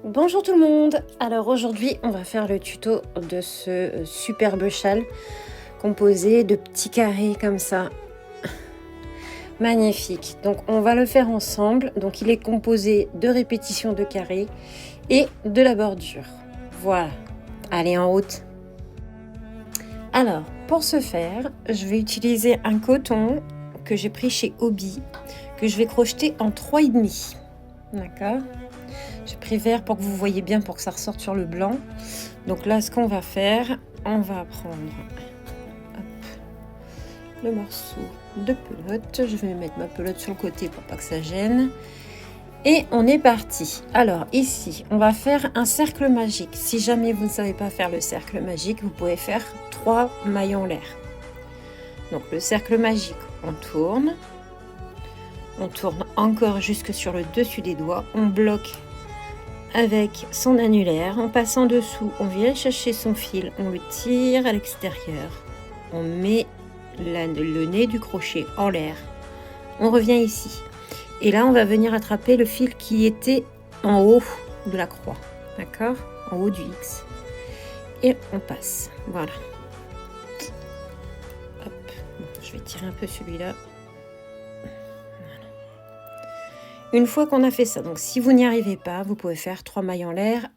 Bonjour tout le monde. Alors aujourd'hui on va faire le tuto de ce superbe châle composé de petits carrés comme ça. Magnifique. Donc on va le faire ensemble. Donc il est composé de répétitions de carrés et de la bordure. Voilà. Allez, en route. Alors pour ce faire, je vais utiliser un coton que j'ai pris chez Hobby, que je vais crocheter en 3,5. D'accord ? J'ai pris vert pour que vous voyez bien, pour que ça ressorte sur le blanc. Donc là, ce qu'on va faire, on va prendre le morceau de pelote. Je vais mettre ma pelote sur le côté pour pas que ça gêne. Et on est parti. Alors ici, on va faire un cercle magique. Si jamais vous ne savez pas faire le cercle magique, vous pouvez faire 3 mailles en l'air. Donc le cercle magique, on tourne. On tourne encore jusque sur le dessus des doigts. On bloque avec son annulaire. En passant dessous, on vient chercher son fil, on le tire à l'extérieur, on met le nez du crochet en l'air, on revient ici et là on va venir attraper le fil qui était en haut de la croix, d'accord, en haut du X, et on passe. Voilà. Hop. Je vais tirer un peu celui-là. Une fois qu'on a fait ça, donc si vous n'y arrivez pas, vous pouvez faire 3 mailles en l'air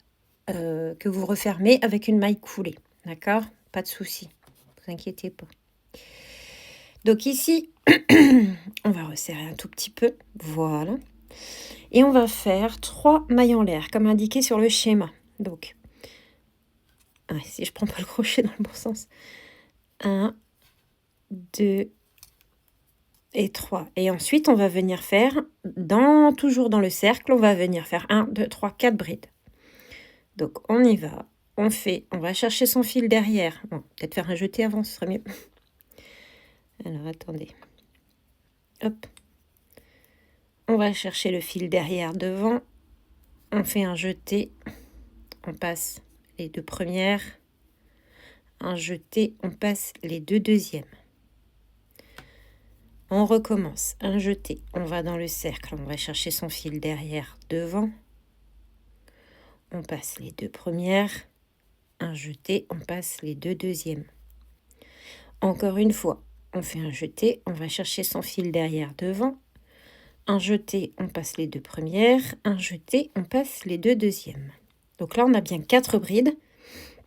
que vous refermez avec une maille coulée. D'accord ? Pas de souci. Ne vous inquiétez pas. Donc ici, on va resserrer un tout petit peu. Voilà. Et on va faire 3 mailles en l'air, comme indiqué sur le schéma. Donc, si je prends pas le crochet dans le bon sens. 1, 2, et 3. Et ensuite, on va venir faire, toujours dans le cercle, on va venir faire 1, 2, 3, 4 brides. Donc, on y va. On va chercher son fil derrière. Bon, peut-être faire un jeté avant, ce serait mieux. Alors, attendez. Hop. On va chercher le fil derrière devant. On fait un jeté. On passe les 2 premières. Un jeté, on passe les 2 deuxièmes. On recommence, un jeté, on va dans le cercle, on va chercher son fil derrière, devant. On passe les 2 premières, un jeté, on passe les 2 deuxièmes. Encore une fois, on fait un jeté, on va chercher son fil derrière, devant. Un jeté, on passe les 2 premières, un jeté, on passe les 2 deuxièmes. Donc là, on a bien 4 brides,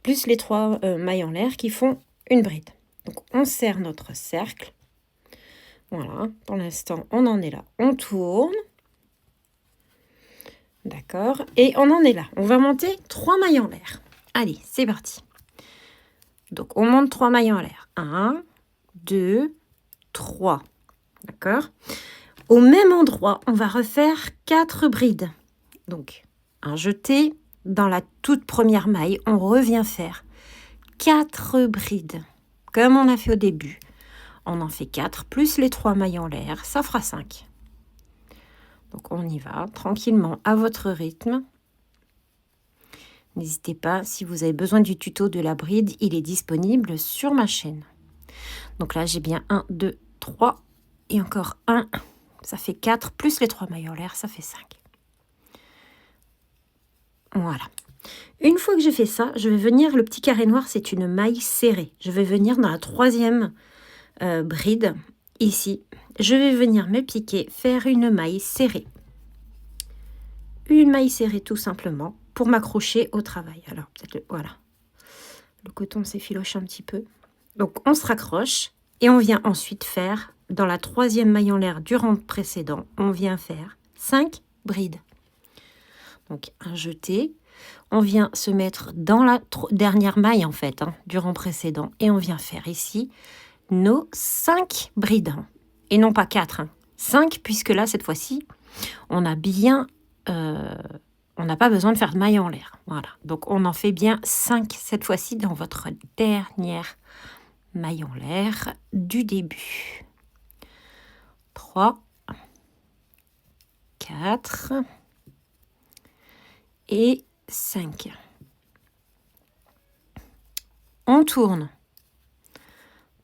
plus les 3 mailles en l'air qui font une bride. Donc on serre notre cercle. Voilà, pour l'instant, on en est là. On tourne. D'accord. Et on en est là. On va monter 3 mailles en l'air. Allez, c'est parti. Donc, on monte 3 mailles en l'air. 1, 2, 3. D'accord. Au même endroit, on va refaire 4 brides. Donc, un jeté. Dans la toute première maille, on revient faire 4 brides. Comme on a fait au début. On en fait 4, plus les 3 mailles en l'air, ça fera 5. Donc on y va, tranquillement, à votre rythme. N'hésitez pas, si vous avez besoin du tuto de la bride, il est disponible sur ma chaîne. Donc là, j'ai bien 1, 2, 3, et encore 1, ça fait 4, plus les 3 mailles en l'air, ça fait 5. Voilà. Une fois que j'ai fait ça, je vais venir, le petit carré noir, c'est une maille serrée. Je vais venir dans la 3e bride, ici, je vais venir me piquer, faire une maille serrée. Une maille serrée tout simplement pour m'accrocher au travail. Alors peut-être, voilà, le coton s'effiloche un petit peu. Donc on se raccroche et on vient ensuite faire, dans la 3e maille en l'air du rang précédent, on vient faire 5 brides. Donc un jeté, on vient se mettre dans la dernière maille en fait, du rang précédent, et on vient faire ici nos 5 brides, et non pas 4, 5, puisque là, cette fois-ci, on a bien, on n'a pas besoin de faire de maille en l'air, voilà, donc on en fait bien 5 cette fois-ci dans votre dernière maille en l'air du début. 3, 4 et 5. On tourne.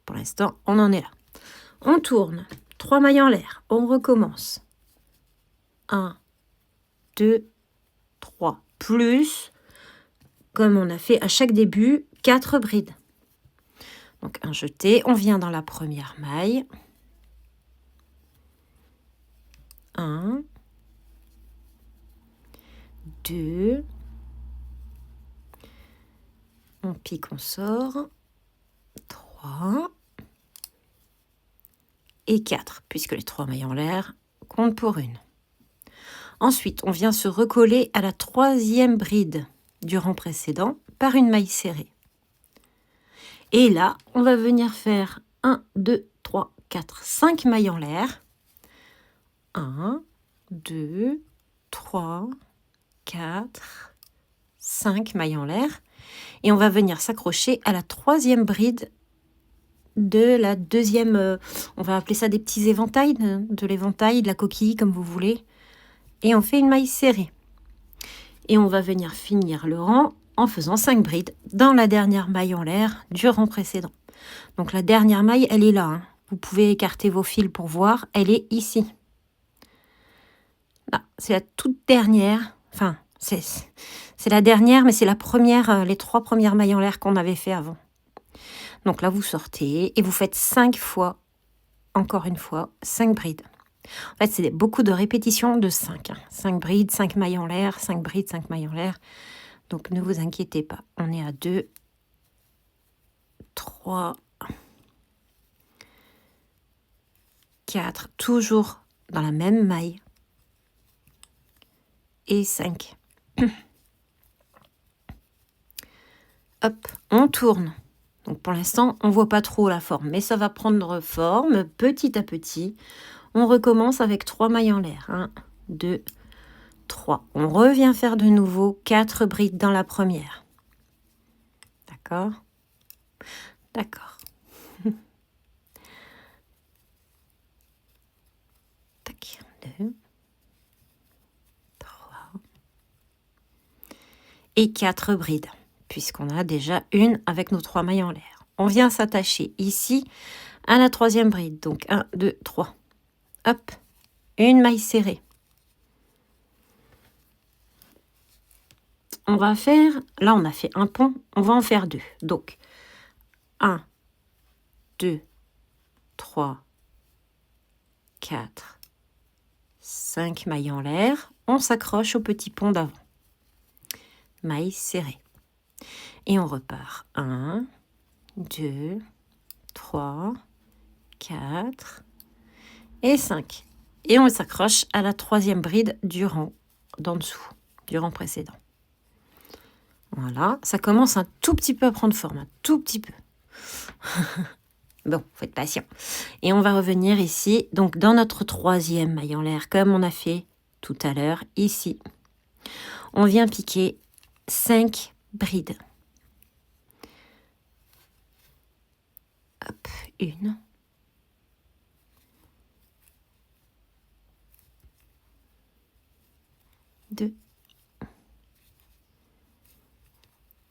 Pour l'instant, on en est là. On tourne. 3 mailles en l'air. On recommence. 1, 2, 3. plus, comme on a fait à chaque début, 4 brides. Donc un jeté, on vient dans la première maille. 1, 2, on pique, on sort, 3 et 4, puisque les 3 mailles en l'air comptent pour une. Ensuite, on vient se recoller à la 3e bride du rang précédent par une maille serrée. Et là, on va venir faire 1, 2, 3, 4, 5 mailles en l'air. 1, 2, 3, 4, 5 mailles en l'air. Et on va venir s'accrocher à la 3e bride de la 2e, on va appeler ça des petits éventails, de l'éventail, de la coquille, comme vous voulez. Et on fait une maille serrée. Et on va venir finir le rang en faisant 5 brides dans la dernière maille en l'air du rang précédent. Donc la dernière maille, elle est là, hein. Vous pouvez écarter vos fils pour voir, elle est ici. Là, c'est la toute dernière, enfin, c'est la dernière, mais c'est la première, les 3 premières mailles en l'air qu'on avait fait avant. Donc là, vous sortez et vous faites 5 fois, encore une fois, 5 brides. En fait, c'est beaucoup de répétitions de 5. 5 brides, 5 mailles en l'air, 5 brides, 5 mailles en l'air. Donc ne vous inquiétez pas. On est à 2, 3, 4, toujours dans la même maille. Et 5. Hop, on tourne. Donc pour l'instant, on ne voit pas trop la forme, mais ça va prendre forme petit à petit. On recommence avec 3 mailles en l'air. 1, 2, 3. On revient faire de nouveau 4 brides dans la première. D'accord? D'accord. Tac. 2, 3. Et 4 brides, puisqu'on a déjà une avec nos 3 mailles en l'air. On vient s'attacher ici à la 3e bride. Donc 1, 2, 3. Hop, une maille serrée. On va faire, là on a fait un pont, on va en faire 2. Donc 1, 2, 3, 4, 5 mailles en l'air. On s'accroche au petit pont d'avant. Maille serrée. Et on repart. 1, 2, 3, 4 et 5. Et on s'accroche à la 3e bride du rang d'en dessous, du rang précédent. Voilà, ça commence un tout petit peu à prendre forme, un tout petit peu. Bon, faut être patient. Et on va revenir ici, donc dans notre 3e maille en l'air, comme on a fait tout à l'heure, ici. On vient piquer 5 brides. Hop, 1. 2.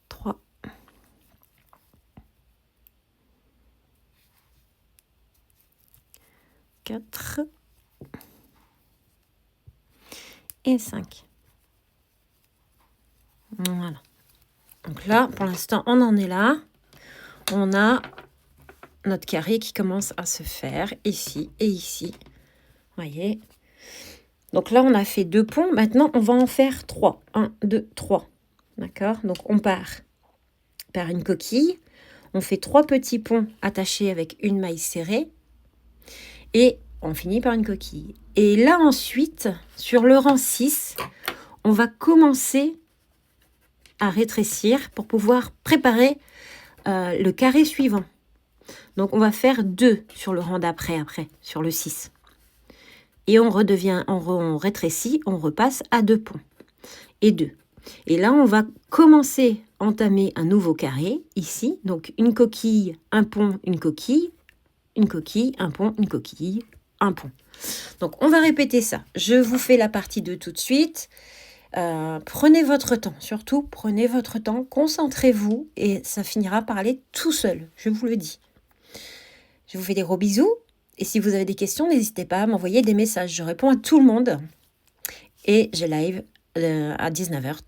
3. 4. Et 5. Voilà. Donc là, pour l'instant, on en est là. On a notre carré qui commence à se faire ici et ici. Voyez. Donc là, on a fait 2 ponts. Maintenant, on va en faire 3. 1, 2, 3. D'accord? Donc, on part par une coquille. On fait 3 petits ponts attachés avec une maille serrée. Et on finit par une coquille. Et là, ensuite, sur le rang 6, on va commencer à rétrécir pour pouvoir préparer le carré suivant. Donc, on va faire 2 sur le rang d'après, sur le 6. Et on redevient, on rétrécit, on repasse à 2 ponts. Et 2. Et là, on va commencer à entamer un nouveau carré, ici. Donc, une coquille, un pont, une coquille, un pont, une coquille, un pont. Donc, on va répéter ça. Je vous fais la partie 2 tout de suite. Prenez votre temps, surtout prenez votre temps, concentrez-vous et ça finira par aller tout seul, je vous le dis. Je vous fais des gros bisous et si vous avez des questions, n'hésitez pas à m'envoyer des messages. Je réponds à tout le monde et je live à 19h.